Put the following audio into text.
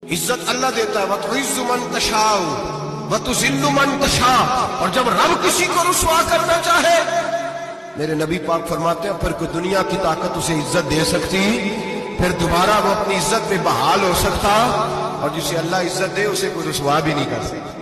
इज्जत अल्लाह देता है, वह तुइज़्ज़ु मन तशाउ वह तुज़िल्लु मन तशा। और जब रब किसी को रुसवा करना चाहे, मेरे नबी पाक फरमाते हैं, फिर कोई दुनिया की ताकत उसे इज्जत दे सकती, फिर दोबारा वो अपनी इज्जत पे बहाल हो सकता, और जिसे अल्लाह इज्जत दे उसे कोई रुसवा भी नहीं कर सकता।